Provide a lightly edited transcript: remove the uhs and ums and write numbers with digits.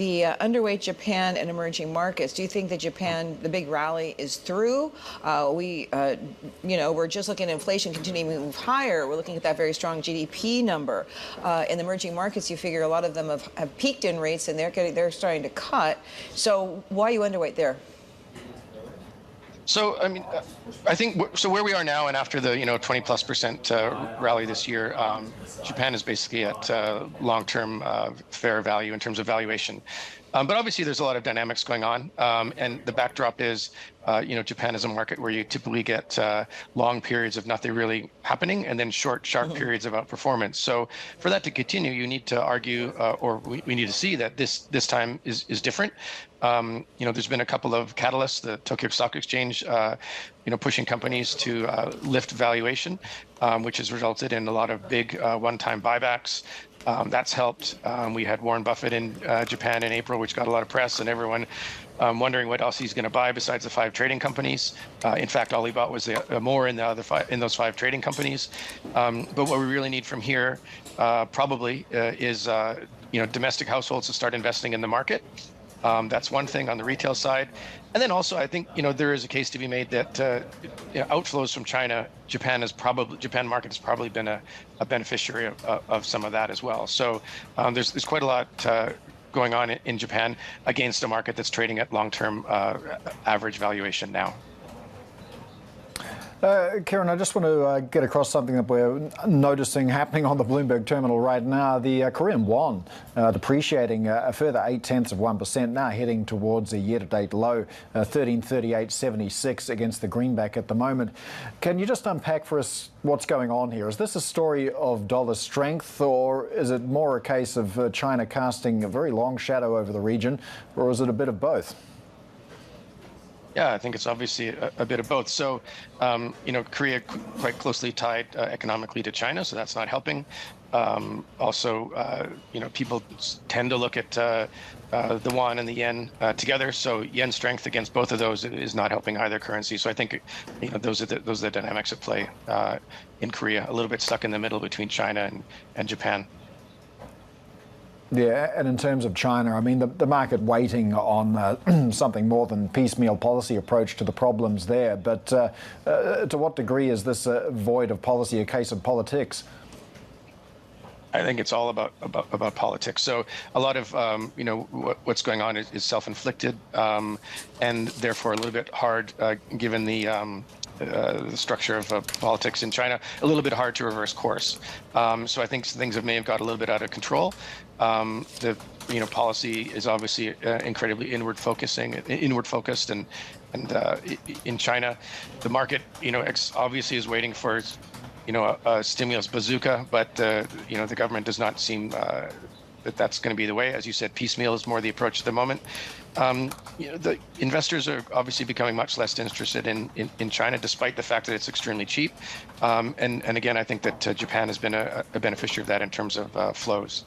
The underweight Japan and emerging markets. Do you think that Japan, the big rally, is through? We're just looking at inflation continuing to move higher. We're looking at that very strong GDP number. In the emerging markets, you figure a lot of them have peaked in rates, and they're starting to cut. So why are you underweight there? So, I mean, I think so where we are now, and after the 20+% rally this year, Japan is basically at long-term fair value in terms of valuation. But obviously, there's a lot of dynamics going on, and the backdrop is, Japan is a market where you typically get long periods of nothing really happening, and then short, sharp periods of outperformance. So, for that to continue, you need to argue, or we need to see that this time is different. There's been a couple of catalysts, the Tokyo Stock Exchange, pushing companies to lift valuation, which has resulted in a lot of big one-time buybacks. That's helped. We had Warren Buffett in Japan in April, which got a lot of press, and everyone wondering what else he's going to buy besides the 5 trading companies. In fact, all he bought was more in those 5 trading companies. But what we really need from here probably is domestic households to start investing in the market. That's one thing on the retail side. And then also, I think, there is a case to be made that outflows from China, Japan market has probably been a beneficiary of some of that as well. So there's quite a lot going on in Japan against a market that's trading at long-term average valuation now. Kieran, I just want to get across something that we're noticing happening on the Bloomberg terminal right now. The Korean won depreciating a further 0.8%, now heading towards a year-to-date low, 13.3876 against the greenback at the moment. Can you just unpack for us what's going on here? Is this a story of dollar strength, or is it more a case of China casting a very long shadow over the region, or is it a bit of both? Yeah, I think it's obviously a bit of both. So, Korea quite closely tied economically to China, so that's not helping. Also, people tend to look at the won and the yen together. So yen strength against both of those is not helping either currency. So I think those are the dynamics at play in Korea. A little bit stuck in the middle between China and Japan. Yeah, and in terms of China, I mean, the market waiting on something more than piecemeal policy approach to the problems there. But to what degree is this void of policy a case of politics? I think it's all about politics. So a lot of what's going on is self-inflicted, and therefore a little bit hard given the structure of politics in China, a little bit hard to reverse course. So I think things may have got a little bit out of control. The policy is obviously incredibly inward focused, and in China, the market obviously is waiting for a stimulus bazooka, but the government does not seem that's going to be the way. As you said, piecemeal is more the approach at the moment. The investors are obviously becoming much less interested in China, despite the fact that it's extremely cheap. And again, I think that Japan has been a beneficiary of that in terms of flows.